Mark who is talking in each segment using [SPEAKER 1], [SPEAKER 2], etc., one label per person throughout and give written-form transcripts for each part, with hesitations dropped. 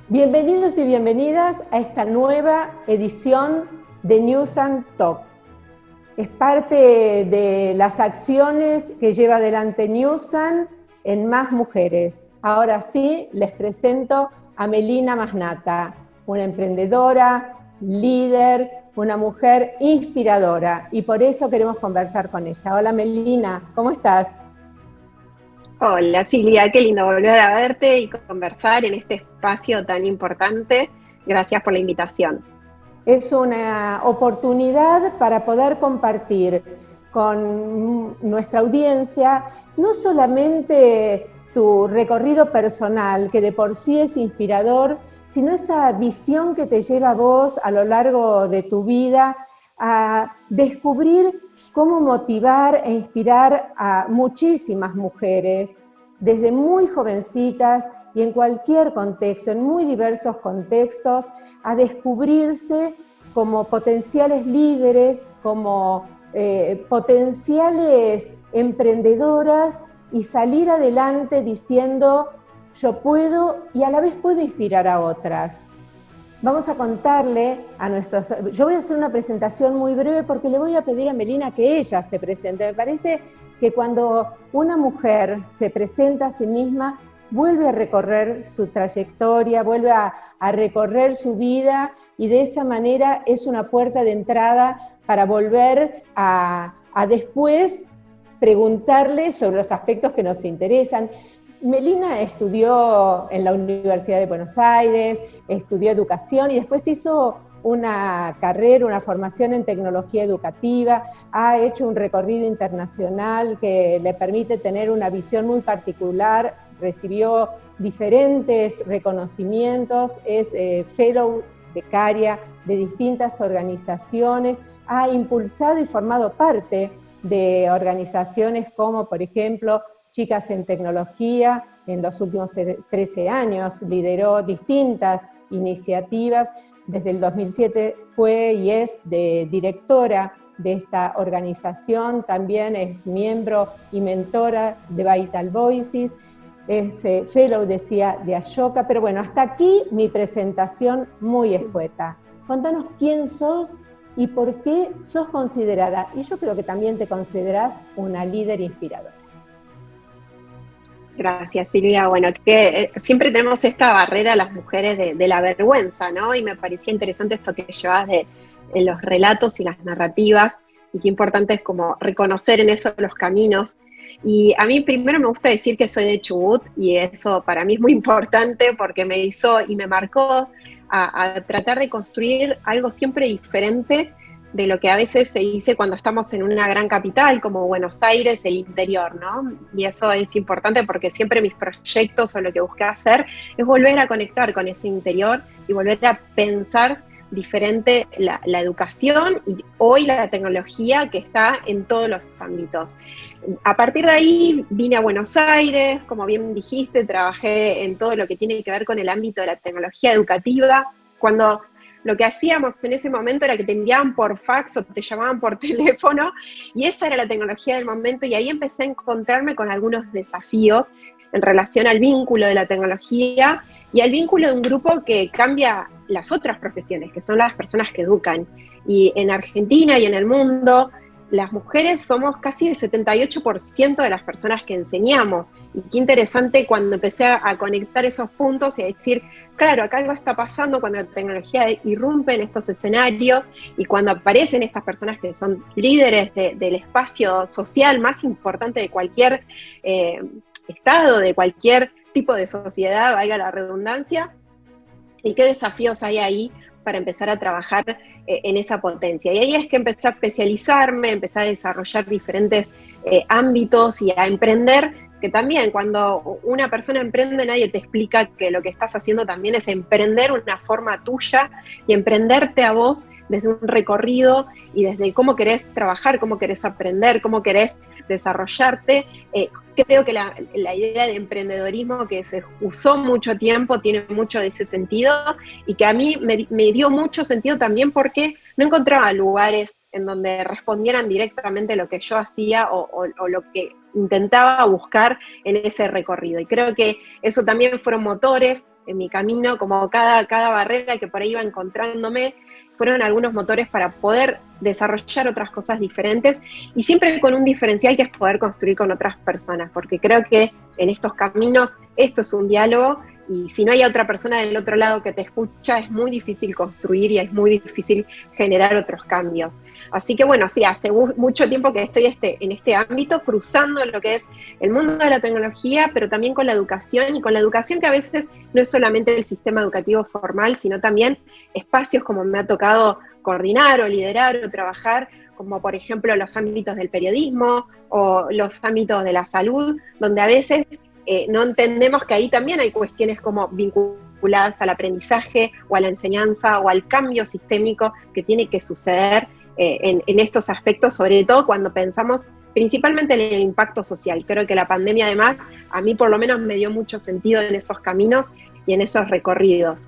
[SPEAKER 1] Bienvenidos y bienvenidas a esta nueva edición de News and Talks. Es parte de las acciones que lleva adelante Newsan en Más Mujeres. Ahora sí, les presento a Melina Masnata, una emprendedora, líder, una mujer inspiradora, y por eso queremos conversar con ella. Hola Melina, ¿cómo estás?
[SPEAKER 2] Hola Silvia, qué lindo volver a verte y conversar en este espacio tan importante. Gracias por la invitación.
[SPEAKER 1] Es una oportunidad para poder compartir con nuestra audiencia no solamente tu recorrido personal, que de por sí es inspirador, sino esa visión que te lleva a vos a lo largo de tu vida a descubrir cómo motivar e inspirar a muchísimas mujeres desde muy jovencitas y en cualquier contexto, en muy diversos contextos, a descubrirse como potenciales líderes, como potenciales emprendedoras y salir adelante diciendo yo puedo y a la vez puedo inspirar a otras. Vamos a contarle a nuestros... Yo voy a hacer una presentación muy breve porque le voy a pedir a Melina que ella se presente. Me parece que cuando una mujer se presenta a sí misma, vuelve a recorrer su trayectoria, vuelve a recorrer su vida y de esa manera es una puerta de entrada para volver a después preguntarle sobre los aspectos que nos interesan. Melina estudió en la Universidad de Buenos Aires, estudió educación y después hizo una carrera, una formación en tecnología educativa, ha hecho un recorrido internacional que le permite tener una visión muy particular, recibió diferentes reconocimientos, es fellow becaria de distintas organizaciones, ha impulsado y formado parte de organizaciones como, por ejemplo, Chicas en Tecnología. En los últimos 13 años lideró distintas iniciativas. Desde el 2007 fue y es directora de esta organización, también es miembro y mentora de Vital Voices, es fellow, decía, de Ashoka. Pero bueno, hasta aquí mi presentación muy escueta. Contanos quién sos y por qué sos considerada, y yo creo que también te considerás una líder inspiradora.
[SPEAKER 2] Gracias Silvia. Bueno, que siempre tenemos esta barrera las mujeres de la vergüenza, ¿no? Y me parecía interesante esto que llevas de los relatos y las narrativas y qué importante es como reconocer en eso los caminos. Y a mí primero me gusta decir que soy de Chubut y eso para mí es muy importante porque me hizo y me marcó a tratar de construir algo siempre diferente de lo que a veces se dice cuando estamos en una gran capital como Buenos Aires, el interior, ¿no? Y eso es importante porque siempre mis proyectos o lo que busqué hacer es volver a conectar con ese interior y volver a pensar diferente la educación y hoy la tecnología que está en todos los ámbitos. A partir de ahí vine a Buenos Aires, como bien dijiste, trabajé en todo lo que tiene que ver con el ámbito de la tecnología educativa. Cuando lo que hacíamos en ese momento era que te enviaban por fax o te llamaban por teléfono y esa era la tecnología del momento y ahí empecé a encontrarme con algunos desafíos en relación al vínculo de la tecnología y al vínculo de un grupo que cambia las otras profesiones, que son las personas que educan. Y en Argentina y en el mundo, las mujeres somos casi el 78% de las personas que enseñamos. Y qué interesante cuando empecé a conectar esos puntos y a decir, claro, acá algo está pasando cuando la tecnología irrumpe en estos escenarios y cuando aparecen estas personas que son líderes del espacio social más importante de cualquier estado, de cualquier tipo de sociedad, valga la redundancia, y qué desafíos hay ahí para empezar a trabajar en esa potencia. Y ahí es que empecé a especializarme, empecé a desarrollar diferentes ámbitos y a emprender, que también cuando una persona emprende nadie te explica que lo que estás haciendo también es emprender una forma tuya y emprenderte a vos desde un recorrido y desde cómo querés trabajar, cómo querés aprender, cómo querés desarrollarte. Creo que la idea de emprendedorismo que se usó mucho tiempo tiene mucho de ese sentido y que a mí me dio mucho sentido también porque no encontraba lugares en donde respondieran directamente lo que yo hacía o lo que intentaba buscar en ese recorrido. Y creo que eso también fueron motores en mi camino, como cada barrera que por ahí iba encontrándome, fueron algunos motores para poder desarrollar otras cosas diferentes y siempre con un diferencial que es poder construir con otras personas, porque creo que en estos caminos esto es un diálogo y si no hay otra persona del otro lado que te escucha es muy difícil construir y es muy difícil generar otros cambios. Así que bueno, sí, hace mucho tiempo que estoy en este ámbito, cruzando lo que es el mundo de la tecnología, pero también con la educación, y con la educación que a veces no es solamente el sistema educativo formal, sino también espacios como me ha tocado coordinar o liderar o trabajar, como por ejemplo los ámbitos del periodismo o los ámbitos de la salud, donde a veces no entendemos que ahí también hay cuestiones como vinculadas al aprendizaje o a la enseñanza o al cambio sistémico que tiene que suceder en estos aspectos, sobre todo cuando pensamos principalmente en el impacto social. Creo que la pandemia además a mí por lo menos me dio mucho sentido en esos caminos y en esos recorridos.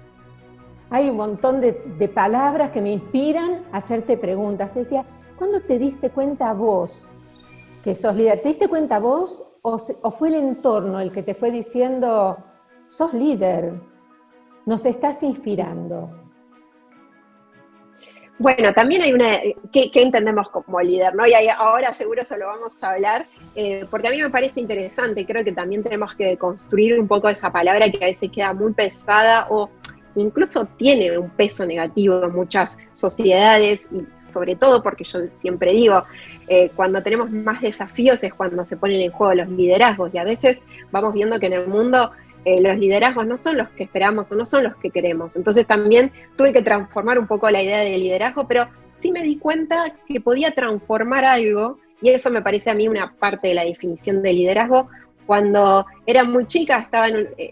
[SPEAKER 1] Hay un montón de palabras que me inspiran a hacerte preguntas. Te decía, ¿cuándo te diste cuenta vos que sos líder? ¿Te diste cuenta vos o fue el entorno el que te fue diciendo, sos líder, nos estás inspirando?
[SPEAKER 2] Bueno, también hay ¿qué entendemos como líder? ¿No? Y ahora seguro eso lo vamos a hablar, porque a mí me parece interesante, creo que también tenemos que construir un poco esa palabra que a veces queda muy pesada o incluso tiene un peso negativo en muchas sociedades y sobre todo porque yo siempre digo, cuando tenemos más desafíos es cuando se ponen en juego los liderazgos y a veces vamos viendo que en el mundo los liderazgos no son los que esperamos o no son los que queremos. Entonces también tuve que transformar un poco la idea de liderazgo, pero sí me di cuenta que podía transformar algo, y eso me parece a mí una parte de la definición de liderazgo. Cuando era muy chica,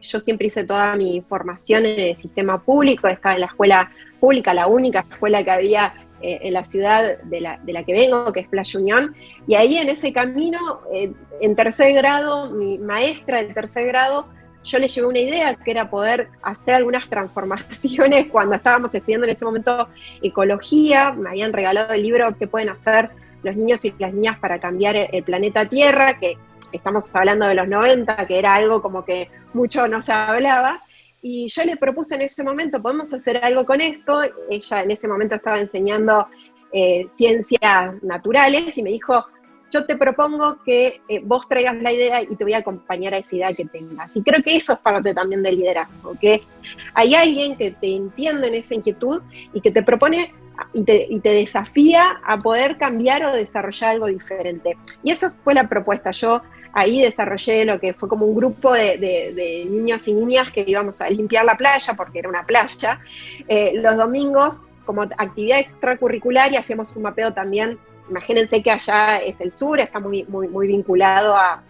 [SPEAKER 2] yo siempre hice toda mi formación en el sistema público, estaba en la escuela pública, la única escuela que había en la ciudad de la que vengo, que es Playa Unión, y ahí en ese camino, en tercer grado, mi maestra del tercer grado, yo le llevé una idea que era poder hacer algunas transformaciones cuando estábamos estudiando en ese momento ecología, me habían regalado el libro ¿Qué pueden hacer los niños y las niñas para cambiar el planeta Tierra?, que estamos hablando de los 90, que era algo como que mucho no se hablaba, y yo le propuse en ese momento, ¿podemos hacer algo con esto? Ella en ese momento estaba enseñando ciencias naturales y me dijo, yo te propongo que vos traigas la idea y te voy a acompañar a esa idea que tengas. Y creo que eso es parte también del liderazgo, que hay alguien que te entiende en esa inquietud y que te propone y te desafía a poder cambiar o desarrollar algo diferente. Y esa fue la propuesta. Yo ahí desarrollé lo que fue como un grupo de niños y niñas que íbamos a limpiar la playa, porque era una playa, los domingos como actividad extracurricular, y hacíamos un mapeo también. Imagínense que allá es el sur, está muy vinculado a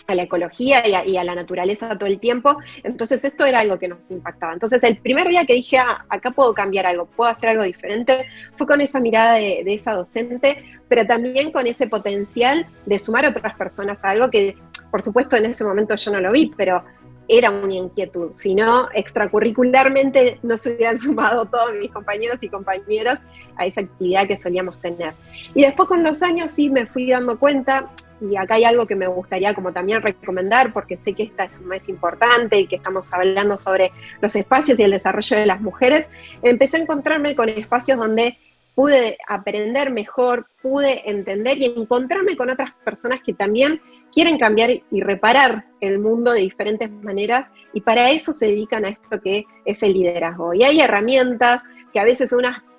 [SPEAKER 2] la ecología y a la naturaleza todo el tiempo, entonces esto era algo que nos impactaba. Entonces el primer día que dije, acá puedo cambiar algo, puedo hacer algo diferente, fue con esa mirada de esa docente, pero también con ese potencial de sumar a otras personas a algo que, por supuesto, en ese momento yo no lo vi, pero era una inquietud, si no, extracurricularmente no se hubieran sumado todos mis compañeros y compañeras a esa actividad que solíamos tener. Y después con los años sí me fui dando cuenta, y acá hay algo que me gustaría como también recomendar, porque sé que esta es un mes importante y que estamos hablando sobre los espacios y el desarrollo de las mujeres, empecé a encontrarme con espacios donde pude aprender mejor, pude entender y encontrarme con otras personas que también quieren cambiar y reparar el mundo de diferentes maneras, y para eso se dedican a esto que es el liderazgo. Y hay herramientas que a veces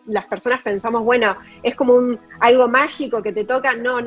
[SPEAKER 2] las personas pensamos, bueno, es como algo mágico que te toca. No,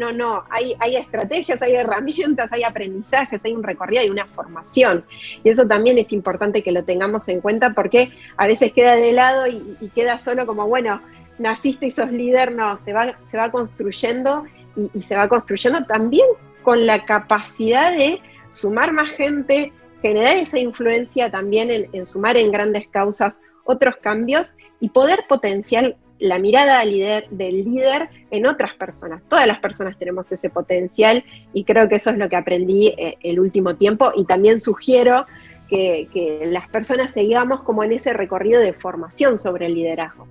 [SPEAKER 2] hay estrategias, hay herramientas, hay aprendizajes, hay un recorrido, hay una formación. Y eso también es importante que lo tengamos en cuenta, porque a veces queda de lado y queda solo como, bueno, naciste y sos líder. No, se va construyendo y se va construyendo también con la capacidad de sumar más gente, generar esa influencia también en sumar en grandes causas otros cambios y poder potenciar la mirada del líder en otras personas. Todas las personas tenemos ese potencial y creo que eso es lo que aprendí el último tiempo, y también sugiero que las personas sigamos como en ese recorrido de formación sobre el liderazgo.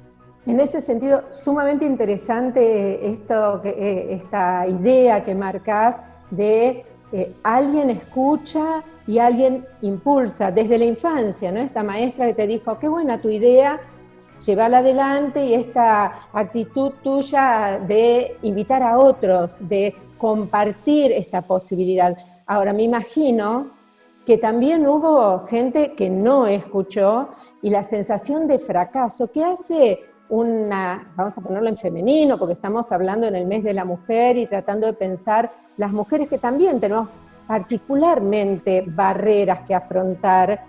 [SPEAKER 1] En ese sentido, sumamente interesante esta idea que marcás de alguien escucha y alguien impulsa desde la infancia, ¿no? Esta maestra que te dijo, qué buena tu idea, llévala adelante, y esta actitud tuya de invitar a otros, de compartir esta posibilidad. Ahora, me imagino que también hubo gente que no escuchó, y la sensación de fracaso que hace vamos a ponerlo en femenino, porque estamos hablando en el mes de la mujer y tratando de pensar las mujeres que también tenemos particularmente barreras que afrontar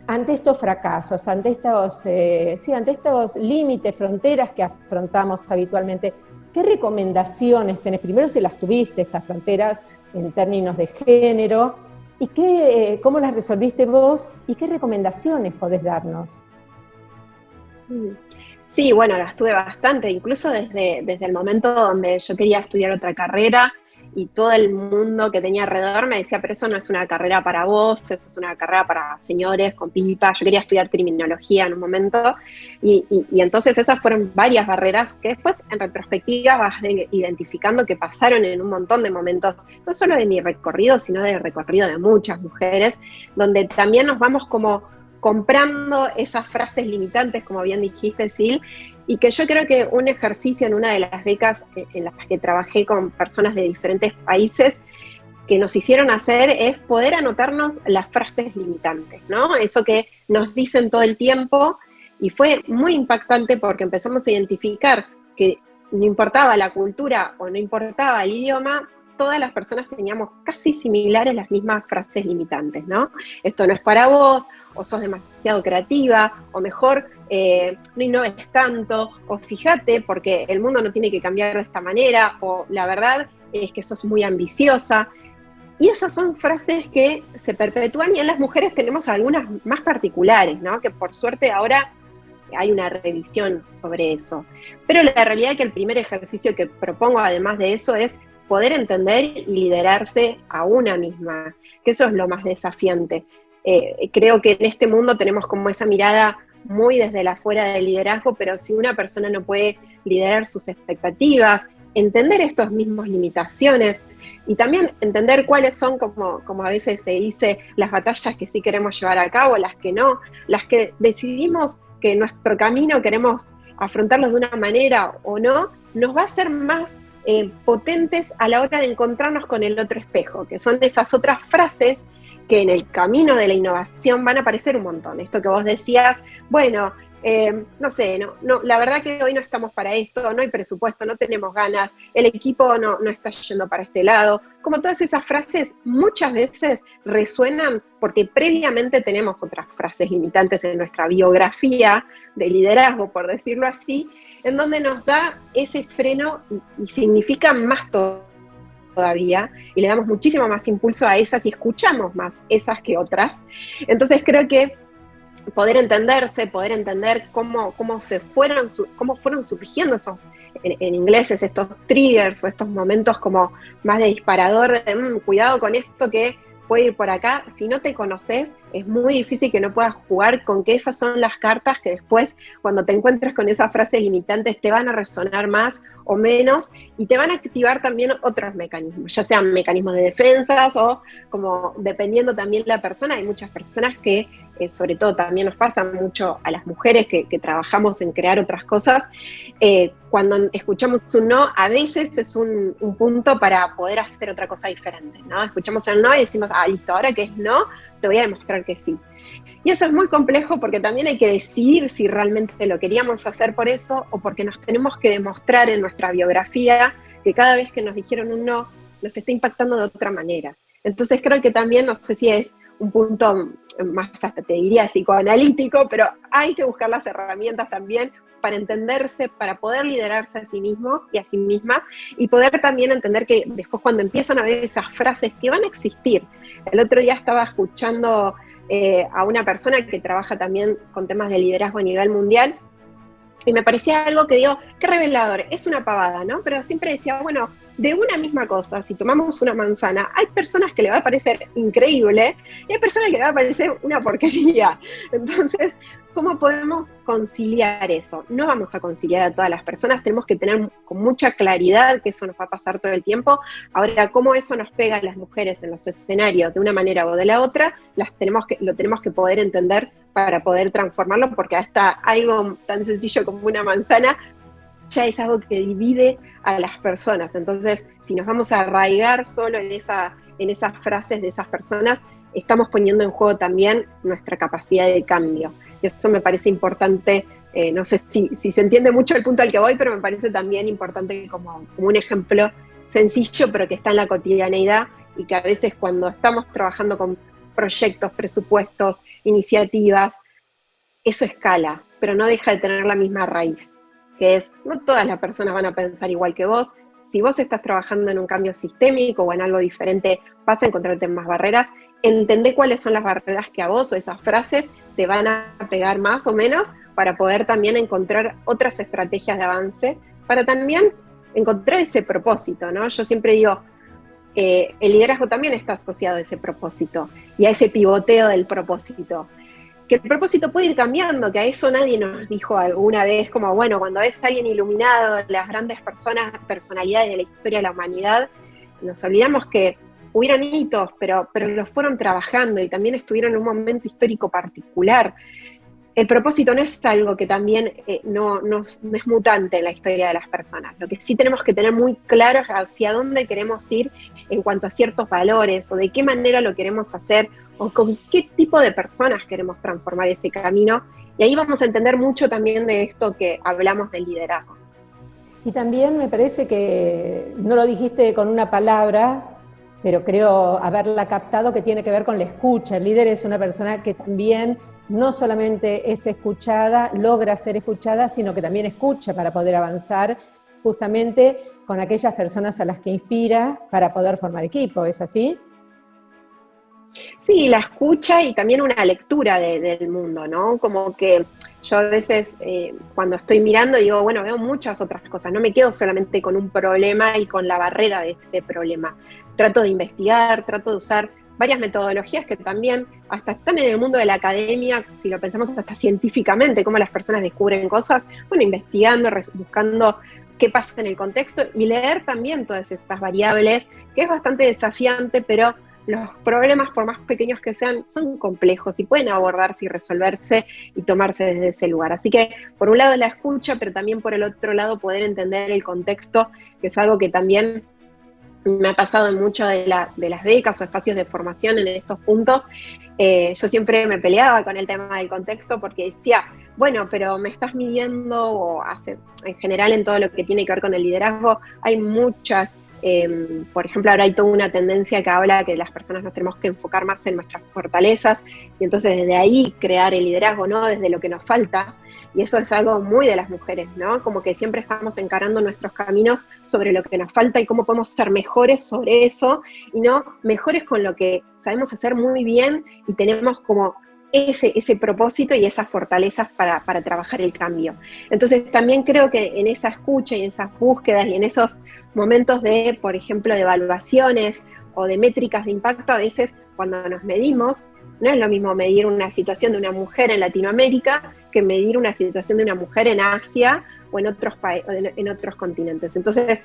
[SPEAKER 1] ante estos fracasos, ante estos límites, fronteras que afrontamos habitualmente. ¿Qué recomendaciones tenés? Primero, si las tuviste, estas fronteras en términos de género, y cómo las resolviste vos, y qué recomendaciones podés darnos.
[SPEAKER 2] Sí, bueno, las tuve bastante, incluso desde el momento donde yo quería estudiar otra carrera y todo el mundo que tenía alrededor me decía, pero eso no es una carrera para vos, eso es una carrera para señores con pipa. Yo quería estudiar criminología en un momento y entonces esas fueron varias barreras que después en retrospectiva vas identificando que pasaron en un montón de momentos, no solo de mi recorrido, sino del recorrido de muchas mujeres, donde también nos vamos como comprando esas frases limitantes, como bien dijiste, Sil, y que yo creo que un ejercicio en una de las becas en las que trabajé con personas de diferentes países que nos hicieron hacer es poder anotarnos las frases limitantes, ¿no? Eso que nos dicen todo el tiempo, y fue muy impactante porque empezamos a identificar que no importaba la cultura o no importaba el idioma, todas las personas teníamos casi similares las mismas frases limitantes, ¿no? Esto no es para vos, o sos demasiado creativa, o mejor no innoves tanto, o fíjate porque el mundo no tiene que cambiar de esta manera, o la verdad es que sos muy ambiciosa. Y esas son frases que se perpetúan, y en las mujeres tenemos algunas más particulares, ¿no? Que por suerte ahora hay una revisión sobre eso. Pero la realidad es que el primer ejercicio que propongo además de eso es poder entender y liderarse a una misma, que eso es lo más desafiante. Creo que en este mundo tenemos como esa mirada muy desde la afuera del liderazgo, pero si una persona no puede liderar sus expectativas, entender estos mismos limitaciones y también entender cuáles son, como a veces se dice, las batallas que sí queremos llevar a cabo, las que no, las que decidimos que nuestro camino queremos afrontarlos de una manera o no, nos va a hacer más potentes a la hora de encontrarnos con el otro espejo, que son esas otras frases que en el camino de la innovación van a aparecer un montón. Esto que vos decías, bueno, no sé, la verdad que hoy no estamos para esto, no hay presupuesto, no tenemos ganas, el equipo no está yendo para este lado. Como todas esas frases muchas veces resuenan porque previamente tenemos otras frases limitantes en nuestra biografía de liderazgo, por decirlo así, en donde nos da ese freno y significa más todavía, y le damos muchísimo más impulso a esas y escuchamos más esas que otras. Entonces creo que poder entenderse, poder entender cómo fueron surgiendo esos, en inglés es estos triggers o estos momentos como más de disparador, de cuidado con esto que puede ir por acá. Si no te conoces, es muy difícil que no puedas jugar con que esas son las cartas que después, cuando te encuentres con esas frases limitantes, te van a resonar más o menos, y te van a activar también otros mecanismos, ya sean mecanismos de defensas o como dependiendo también la persona. Hay muchas personas que, sobre todo también nos pasa mucho a las mujeres que trabajamos en crear otras cosas, cuando escuchamos un no, a veces es un punto para poder hacer otra cosa diferente, ¿no? Escuchamos el no y decimos, listo, ahora que es no, te voy a demostrar que sí. Y eso es muy complejo porque también hay que decidir si realmente lo queríamos hacer por eso o porque nos tenemos que demostrar en nuestra biografía que cada vez que nos dijeron un no, nos está impactando de otra manera. Entonces creo que también, no sé si es un punto más, hasta te diría psicoanalítico, pero hay que buscar las herramientas también para entenderse, para poder liderarse a sí mismo y a sí misma, y poder también entender que después cuando empiezan a ver esas frases que van a existir. El otro día estaba escuchando a una persona que trabaja también con temas de liderazgo a nivel mundial, y me parecía algo que digo, qué revelador, es una pavada, ¿no? Pero siempre decía, bueno, de una misma cosa, si tomamos una manzana, hay personas que le va a parecer increíble y hay personas que le va a parecer una porquería. Entonces, ¿cómo podemos conciliar eso? No vamos a conciliar a todas las personas, tenemos que tener con mucha claridad que eso nos va a pasar todo el tiempo. Ahora, cómo eso nos pega a las mujeres en los escenarios de una manera o de la otra, lo tenemos que poder entender para poder transformarlo, porque hasta algo tan sencillo como una manzana ya es algo que divide a las personas. Entonces, si nos vamos a arraigar solo en esas frases de esas personas, estamos poniendo en juego también nuestra capacidad de cambio. Y eso me parece importante, no sé si se entiende mucho el punto al que voy, pero me parece también importante como un ejemplo sencillo, pero que está en la cotidianeidad y que a veces cuando estamos trabajando con proyectos, presupuestos, iniciativas, eso escala, pero no deja de tener la misma raíz, que es, no todas las personas van a pensar igual que vos. Si vos estás trabajando en un cambio sistémico o en algo diferente, vas a encontrarte más barreras. Entendé cuáles son las barreras que a vos o esas frases te van a pegar más o menos para poder también encontrar otras estrategias de avance, para también encontrar ese propósito, ¿no? Yo siempre digo, el liderazgo también está asociado a ese propósito y a ese pivoteo del propósito. Que el propósito puede ir cambiando, que a eso nadie nos dijo alguna vez, como bueno, cuando ves a alguien iluminado, las grandes personalidades de la historia de la humanidad, nos olvidamos que hubieron hitos, pero los fueron trabajando y también estuvieron en un momento histórico particular. El propósito no es algo que también no es mutante en la historia de las personas. Lo que sí tenemos que tener muy claro es hacia dónde queremos ir en cuanto a ciertos valores, o de qué manera lo queremos hacer, o con qué tipo de personas queremos transformar ese camino. Y ahí vamos a entender mucho también de esto que hablamos del liderazgo.
[SPEAKER 1] Y también me parece que no lo dijiste con una palabra, pero creo haberla captado, que tiene que ver con la escucha. El líder es una persona que también no solamente es escuchada, logra ser escuchada, sino que también escucha para poder avanzar justamente con aquellas personas a las que inspira para poder formar equipo. ¿Es así?
[SPEAKER 2] Sí, la escucha y también una lectura del mundo, ¿no? Como que yo a veces cuando estoy mirando digo, bueno, veo muchas otras cosas, no me quedo solamente con un problema y con la barrera de ese problema. Trato de investigar, trato de usar varias metodologías que también hasta están en el mundo de la academia, si lo pensamos hasta científicamente, cómo las personas descubren cosas, bueno, investigando, buscando qué pasa en el contexto y leer también todas estas variables, que es bastante desafiante, pero los problemas, por más pequeños que sean, son complejos y pueden abordarse y resolverse y tomarse desde ese lugar. Así que, por un lado la escucha, pero también por el otro lado poder entender el contexto, que es algo que también me ha pasado en muchas de las becas o espacios de formación en estos puntos. Yo siempre me peleaba con el tema del contexto porque decía, bueno, pero me estás midiendo, en general en todo lo que tiene que ver con el liderazgo, hay muchas. Por ejemplo, ahora hay toda una tendencia que habla que las personas nos tenemos que enfocar más en nuestras fortalezas y entonces desde ahí crear el liderazgo, ¿no? Desde lo que nos falta. Y eso es algo muy de las mujeres, ¿no? Como que siempre estamos encarando nuestros caminos sobre lo que nos falta y cómo podemos ser mejores sobre eso y no mejores con lo que sabemos hacer muy bien y tenemos como ese propósito y esas fortalezas para trabajar el cambio. Entonces también creo que en esa escucha y en esas búsquedas y en esos momentos de, por ejemplo, de evaluaciones o de métricas de impacto, a veces cuando nos medimos, no es lo mismo medir una situación de una mujer en Latinoamérica que medir una situación de una mujer en Asia o en otros continentes. Entonces,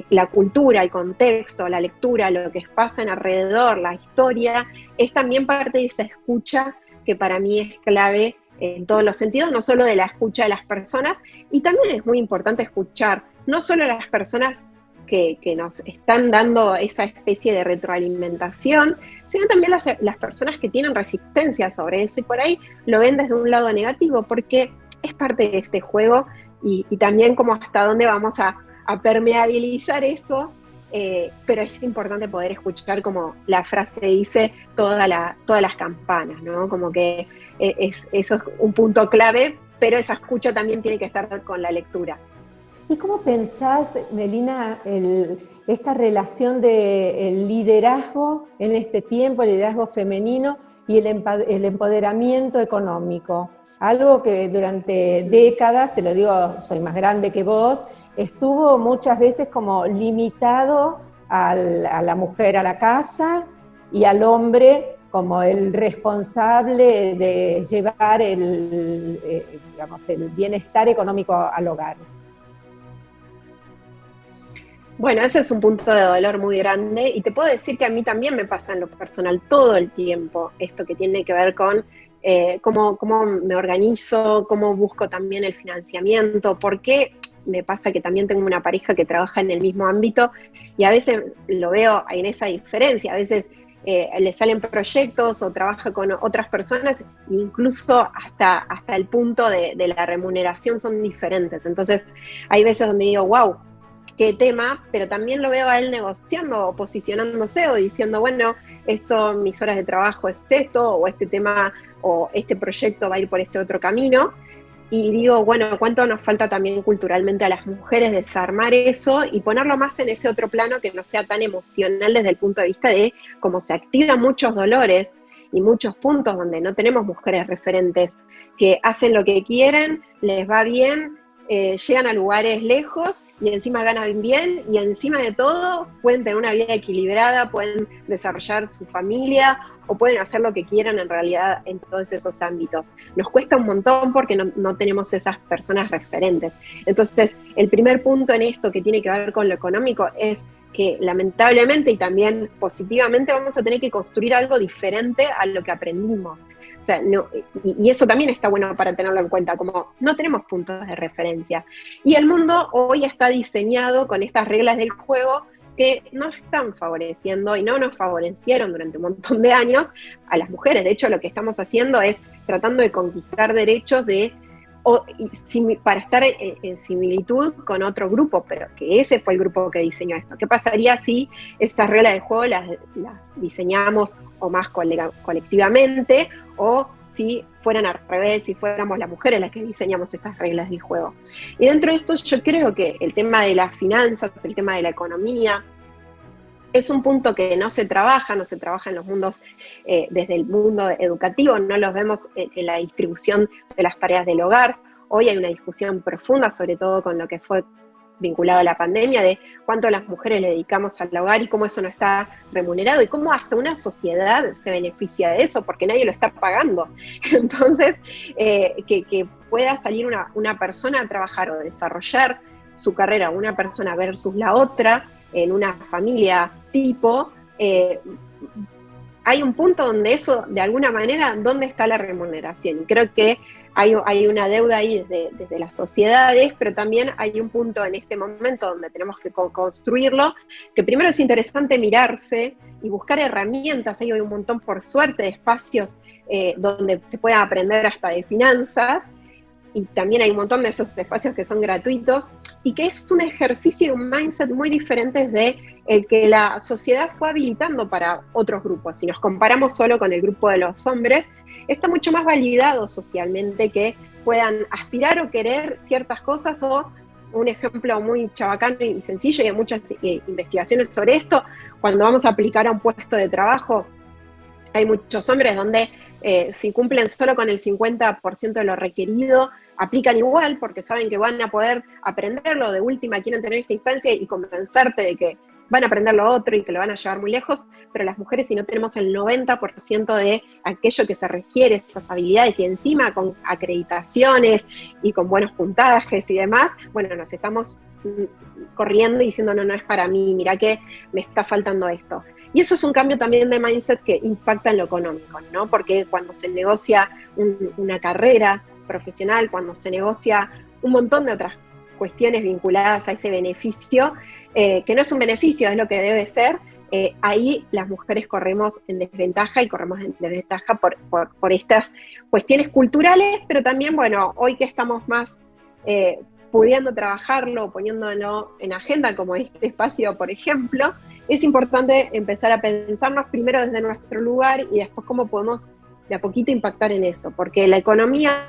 [SPEAKER 2] la cultura, el contexto, la lectura, lo que pasa en alrededor, la historia, es también parte de esa escucha que para mí es clave en todos los sentidos, no solo de la escucha de las personas, y también es muy importante escuchar no solo a las personas que nos están dando esa especie de retroalimentación, sino también las personas que tienen resistencia sobre eso y por ahí lo ven desde un lado negativo, porque es parte de este juego y también como hasta dónde vamos a permeabilizar eso, pero es importante poder escuchar, como la frase dice, todas las campanas, ¿no? Como que eso es un punto clave, pero esa escucha también tiene que estar con la lectura.
[SPEAKER 1] ¿Y cómo pensás, Melina, esta relación del liderazgo en este tiempo, el liderazgo femenino y el empoderamiento económico? Algo que durante décadas, te lo digo, soy más grande que vos, estuvo muchas veces como limitado a la mujer a la casa y al hombre como el responsable de llevar digamos, el bienestar económico al hogar.
[SPEAKER 2] Bueno, ese es un punto de dolor muy grande y te puedo decir que a mí también me pasa en lo personal todo el tiempo esto que tiene que ver con cómo me organizo, cómo busco también el financiamiento, porque me pasa que también tengo una pareja que trabaja en el mismo ámbito y a veces lo veo en esa diferencia, a veces le salen proyectos o trabaja con otras personas, incluso hasta el punto de la remuneración son diferentes. Entonces hay veces donde digo, wow, qué tema, pero también lo veo a él negociando o posicionándose o diciendo, bueno, esto, mis horas de trabajo es esto, o este tema, o este proyecto va a ir por este otro camino. Y digo, bueno, ¿cuánto nos falta también culturalmente a las mujeres desarmar eso y ponerlo más en ese otro plano que no sea tan emocional desde el punto de vista de cómo se activan muchos dolores y muchos puntos donde no tenemos mujeres referentes que hacen lo que quieren, les va bien, llegan a lugares lejos y encima ganan bien y encima de todo pueden tener una vida equilibrada, pueden desarrollar su familia o pueden hacer lo que quieran en realidad en todos esos ámbitos. Nos cuesta un montón porque no tenemos esas personas referentes. Entonces, el primer punto en esto que tiene que ver con lo económico es que lamentablemente y también positivamente vamos a tener que construir algo diferente a lo que aprendimos. O sea, no, y eso también está bueno para tenerlo en cuenta, como no tenemos puntos de referencia. Y el mundo hoy está diseñado con estas reglas del juego que no están favoreciendo y no nos favorecieron durante un montón de años a las mujeres. De hecho, lo que estamos haciendo es tratando de conquistar derechos para estar en similitud con otro grupo, pero que ese fue el grupo que diseñó esto. ¿Qué pasaría si estas reglas del juego las diseñamos o más colectivamente, o si fueran al revés, si fuéramos las mujeres las que diseñamos estas reglas del juego? Y dentro de esto yo creo que el tema de las finanzas, el tema de la economía, es un punto que no se trabaja en los mundos, desde el mundo educativo, no los vemos en la distribución de las tareas del hogar. Hoy hay una discusión profunda, sobre todo con lo que fue vinculado a la pandemia, de cuánto las mujeres le dedicamos al hogar y cómo eso no está remunerado y cómo hasta una sociedad se beneficia de eso, porque nadie lo está pagando. Entonces, que pueda salir una persona a trabajar o desarrollar su carrera, una persona versus la otra, en una familia tipo, hay un punto donde eso, de alguna manera, ¿dónde está la remuneración? Y creo que hay una deuda ahí desde las sociedades, pero también hay un punto en este momento donde tenemos que construirlo, que primero es interesante mirarse y buscar herramientas. Hay un montón, por suerte, de espacios donde se pueda aprender hasta de finanzas, y también hay un montón de esos espacios que son gratuitos, y que es un ejercicio y un mindset muy diferente de el que la sociedad fue habilitando para otros grupos. Si nos comparamos solo con el grupo de los hombres, está mucho más validado socialmente que puedan aspirar o querer ciertas cosas. O un ejemplo muy chabacano y sencillo, y hay muchas investigaciones sobre esto, cuando vamos a aplicar a un puesto de trabajo, hay muchos hombres donde si cumplen solo con el 50% de lo requerido, aplican igual porque saben que van a poder aprenderlo. De última quieren tener esta instancia y convencerte de que van a aprender lo otro y que lo van a llevar muy lejos, pero las mujeres, si no tenemos el 90% de aquello que se requiere, esas habilidades, y encima con acreditaciones y con buenos puntajes y demás, bueno, nos estamos corriendo y diciendo, no es para mí, mirá que me está faltando esto. Y eso es un cambio también de mindset que impacta en lo económico, ¿no? Porque cuando se negocia una carrera profesional, cuando se negocia un montón de otras cuestiones vinculadas a ese beneficio, que no es un beneficio, es lo que debe ser, ahí las mujeres corremos en desventaja, y corremos en desventaja por estas cuestiones culturales, pero también, bueno, hoy que estamos más pudiendo trabajarlo, poniéndolo en agenda, como este espacio, por ejemplo, es importante empezar a pensarnos primero desde nuestro lugar y después cómo podemos de a poquito impactar en eso, porque la economía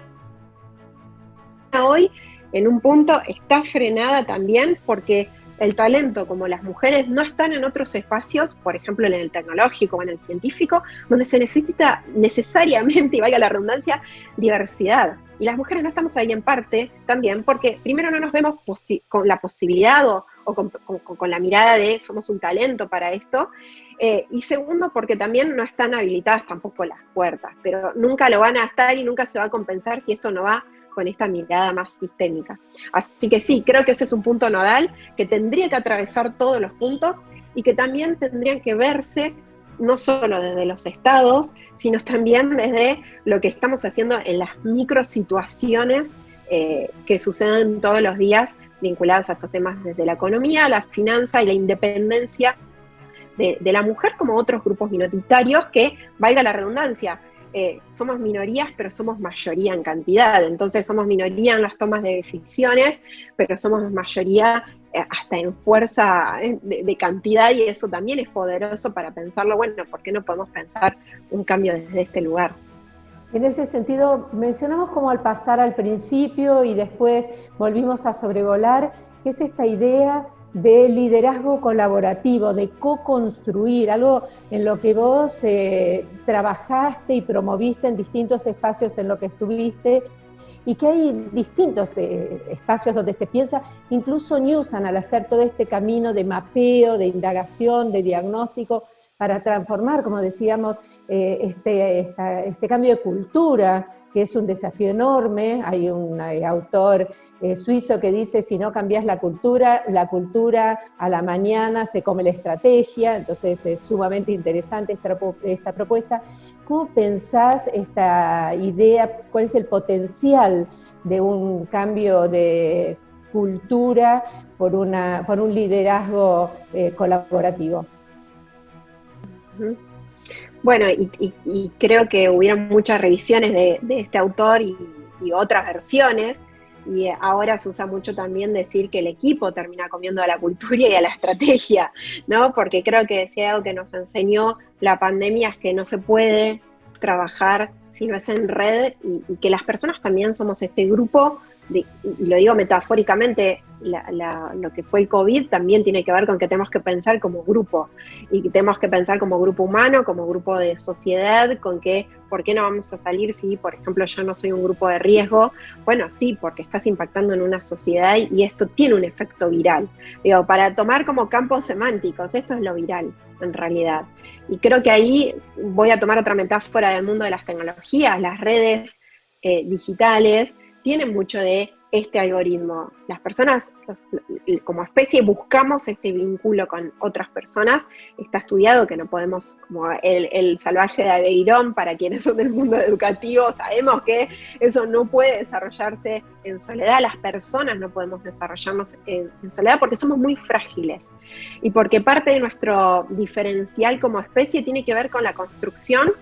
[SPEAKER 2] hoy en un punto está frenada también porque el talento como las mujeres no están en otros espacios, por ejemplo en el tecnológico o en el científico, donde se necesita necesariamente, y valga la redundancia, diversidad. Y las mujeres no estamos ahí en parte también porque primero no nos vemos con la posibilidad o con la mirada de somos un talento para esto, y segundo porque también no están habilitadas tampoco las puertas, pero nunca lo van a estar y nunca se va a compensar si esto no va con esta mirada más sistémica. Así que sí, creo que ese es un punto nodal que tendría que atravesar todos los puntos y que también tendrían que verse no solo desde los estados, sino también desde lo que estamos haciendo en las microsituaciones que suceden todos los días vinculados a estos temas desde la economía, la finanza y la independencia de la mujer como otros grupos minoritarios que, valga la redundancia, somos minorías, pero somos mayoría en cantidad. Entonces somos minoría en las tomas de decisiones, pero somos mayoría hasta en fuerza de cantidad, y eso también es poderoso para pensarlo. Bueno, ¿por qué no podemos pensar un cambio desde este lugar?
[SPEAKER 1] En ese sentido, mencionamos como al pasar al principio y después volvimos a sobrevolar, que es esta idea de liderazgo colaborativo, de co-construir, algo en lo que vos trabajaste y promoviste en distintos espacios en lo que estuviste, y que hay distintos espacios donde se piensa, incluso Newsom al hacer todo este camino de mapeo, de indagación, de diagnóstico, para transformar, como decíamos, este cambio de cultura, que es un desafío enorme. Hay un autor suizo que dice, si no cambias la cultura a la mañana se come la estrategia. Entonces es sumamente interesante esta propuesta. ¿Cómo pensás esta idea? ¿Cuál es el potencial de un cambio de cultura por un liderazgo colaborativo?
[SPEAKER 2] Bueno, y creo que hubieron muchas revisiones de este autor y otras versiones, y ahora se usa mucho también decir que el equipo termina comiendo a la cultura y a la estrategia, ¿no? Porque creo que si hay algo que nos enseñó la pandemia es que no se puede trabajar si no es en red, y que las personas también somos este grupo, y lo digo metafóricamente, lo que fue el COVID también tiene que ver con que tenemos que pensar como grupo, y que tenemos que pensar como grupo humano, como grupo de sociedad, con que, ¿por qué no vamos a salir si, por ejemplo, yo no soy un grupo de riesgo? Bueno, sí, porque estás impactando en una sociedad y esto tiene un efecto viral. Digo, para tomar como campos semánticos, esto es lo viral, en realidad. Y creo que ahí voy a tomar otra metáfora del mundo de las tecnologías. Las redes digitales tienen mucho de este algoritmo. Las personas, como especie, buscamos este vínculo con otras personas. Está estudiado que no podemos, como el salvaje de Aveirón, para quienes son del mundo educativo, sabemos que eso no puede desarrollarse en soledad. Las personas no podemos desarrollarnos en soledad porque somos muy frágiles. Y porque parte de nuestro diferencial como especie tiene que ver con la construcción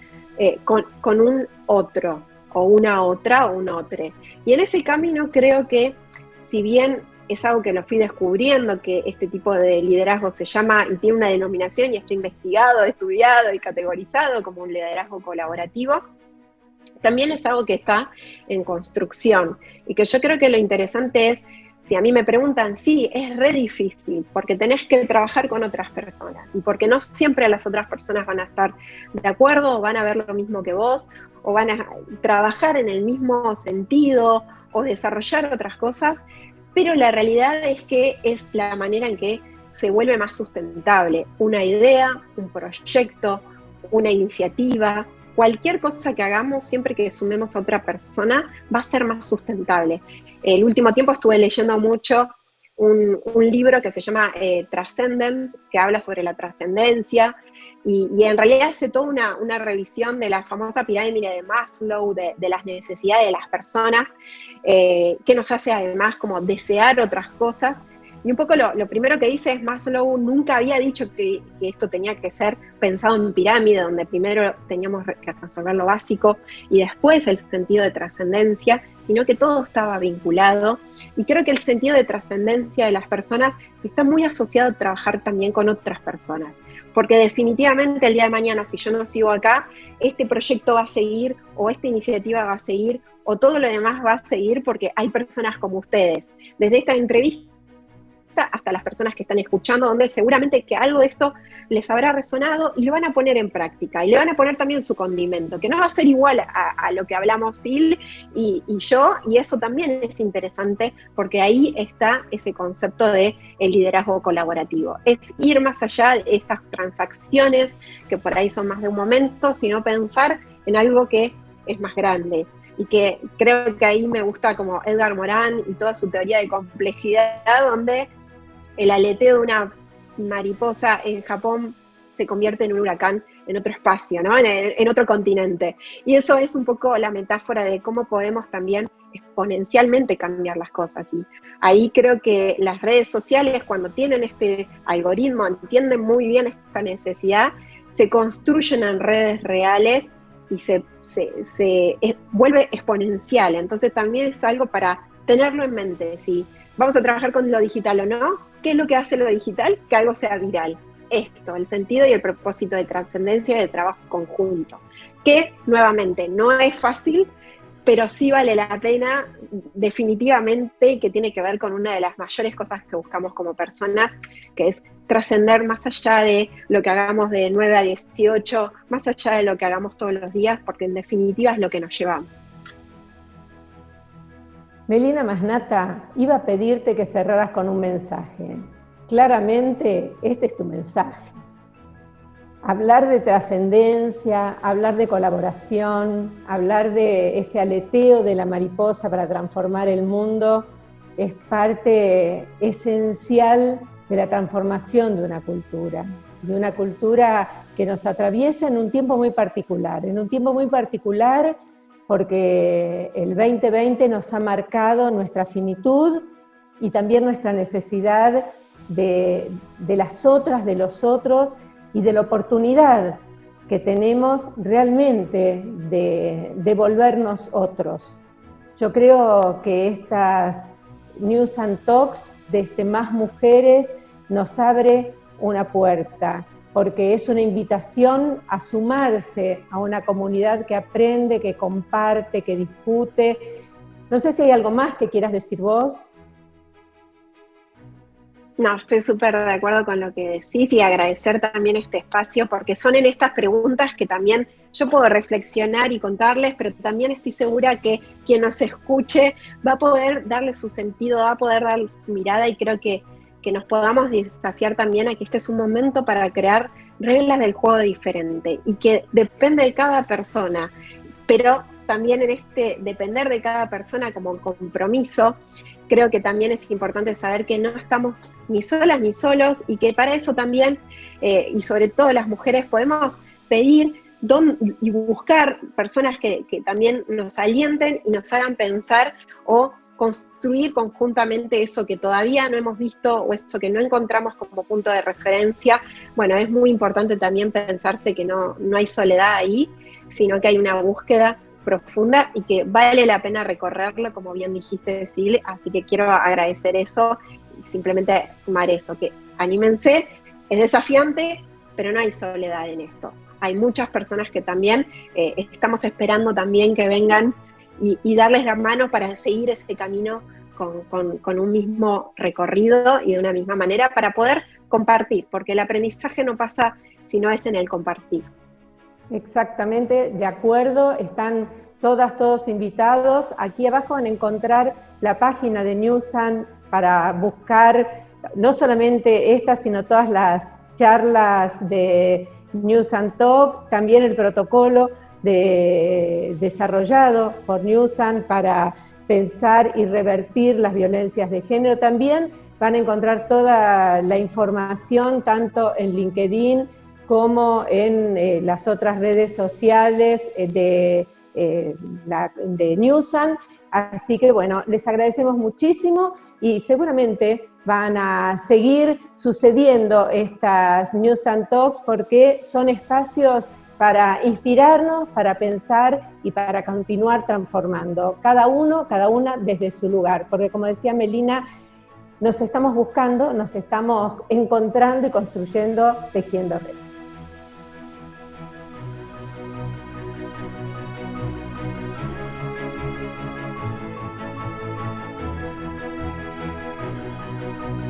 [SPEAKER 2] con un otro, o una otra, o un otro. Y en ese camino creo que, si bien es algo que lo fui descubriendo, que este tipo de liderazgo se llama y tiene una denominación y está investigado, estudiado y categorizado como un liderazgo colaborativo, también es algo que está en construcción. Y que yo creo que lo interesante es, si a mí me preguntan, sí, es re difícil, porque tenés que trabajar con otras personas, y porque no siempre las otras personas van a estar de acuerdo, o van a ver lo mismo que vos, o van a trabajar en el mismo sentido, o desarrollar otras cosas, pero la realidad es que es la manera en que se vuelve más sustentable. Una idea, un proyecto, una iniciativa, cualquier cosa que hagamos, siempre que sumemos a otra persona, va a ser más sustentable. El último tiempo estuve leyendo mucho un libro que se llama Transcendence, que habla sobre la trascendencia, y en realidad hace toda una revisión de la famosa pirámide de Maslow, de las necesidades de las personas, que nos hace además como desear otras cosas. Y un poco lo primero que dice es, Maslow nunca había dicho que esto tenía que ser pensado en pirámide, donde primero teníamos que resolver lo básico y después el sentido de trascendencia, sino que todo estaba vinculado. Y creo que el sentido de trascendencia de las personas está muy asociado a trabajar también con otras personas. Porque definitivamente el día de mañana, si yo no sigo acá, este proyecto va a seguir, o esta iniciativa va a seguir, o todo lo demás va a seguir, porque hay personas como ustedes. Desde esta entrevista propuesta hasta las personas que están escuchando, donde seguramente que algo de esto les habrá resonado y lo van a poner en práctica, y le van a poner también su condimento, que no va a ser igual a lo que hablamos Sil y yo, y eso también es interesante, porque ahí está ese concepto de el liderazgo colaborativo. Es ir más allá de estas transacciones, que por ahí son más de un momento, sino pensar en algo que es más grande. Y que creo que ahí me gusta como Edgar Morin y toda su teoría de complejidad, donde el aleteo de una mariposa en Japón se convierte en un huracán en otro espacio, ¿no? En otro continente. Y eso es un poco la metáfora de cómo podemos también exponencialmente cambiar las cosas. Y ahí creo que las redes sociales, cuando tienen este algoritmo, entienden muy bien esta necesidad, se construyen en redes reales y se vuelve exponencial. Entonces también es algo para tenerlo en mente. Si vamos a trabajar con lo digital o no, ¿qué es lo que hace lo digital? Que algo sea viral. Esto, el sentido y el propósito de trascendencia y de trabajo conjunto. Que, nuevamente, no es fácil, pero sí vale la pena definitivamente, que tiene que ver con una de las mayores cosas que buscamos como personas, que es trascender más allá de lo que hagamos de 9 a 18, más allá de lo que hagamos todos los días, porque en definitiva es lo que nos llevamos.
[SPEAKER 1] Melina Masnata, iba a pedirte que cerraras con un mensaje. Claramente, este es tu mensaje. Hablar de trascendencia, hablar de colaboración, hablar de ese aleteo de la mariposa para transformar el mundo, es parte esencial de la transformación de una cultura que nos atraviesa en un tiempo muy particular, porque el 2020 nos ha marcado nuestra finitud y también nuestra necesidad de las otras, de los otros, y de la oportunidad que tenemos realmente de volvernos otros. Yo creo que estas News and Talks de Más Mujeres nos abre una puerta, porque es una invitación a sumarse a una comunidad que aprende, que comparte, que discute. No sé si hay algo más que quieras decir vos.
[SPEAKER 2] No, estoy súper de acuerdo con lo que decís y agradecer también este espacio, porque son en estas preguntas que también yo puedo reflexionar y contarles, pero también estoy segura que quien nos escuche va a poder darle su sentido, va a poder darle su mirada, y creo que nos podamos desafiar también a que este es un momento para crear reglas del juego diferente y que depende de cada persona, pero también en este depender de cada persona como compromiso. Creo que también es importante saber que no estamos ni solas ni solos, y que para eso también, y sobre todo las mujeres, podemos pedir y buscar personas que también nos alienten y nos hagan pensar o construir conjuntamente eso que todavía no hemos visto o eso que no encontramos como punto de referencia. Bueno, es muy importante también pensarse que no hay soledad ahí, sino que hay una búsqueda profunda y que vale la pena recorrerlo, como bien dijiste, Sil, así que quiero agradecer eso y simplemente sumar eso, que anímense, es desafiante, pero no hay soledad en esto. Hay muchas personas que también estamos esperando también que vengan y darles la mano para seguir ese camino con un mismo recorrido y de una misma manera para poder compartir, porque el aprendizaje no pasa si no es en el compartir.
[SPEAKER 1] Exactamente, de acuerdo, están todos invitados. Aquí abajo van a encontrar la página de Newsan para buscar no solamente estas, sino todas las charlas de News and Talk, también el protocolo desarrollado por Newsan para pensar y revertir las violencias de género. También van a encontrar toda la información tanto en LinkedIn como en las otras redes sociales de Newsan. Así que bueno, les agradecemos muchísimo y seguramente van a seguir sucediendo estas News and Talks, porque son espacios para inspirarnos, para pensar y para continuar transformando, cada una desde su lugar, porque como decía Melina, nos estamos buscando, nos estamos encontrando y construyendo, tejiendo redes.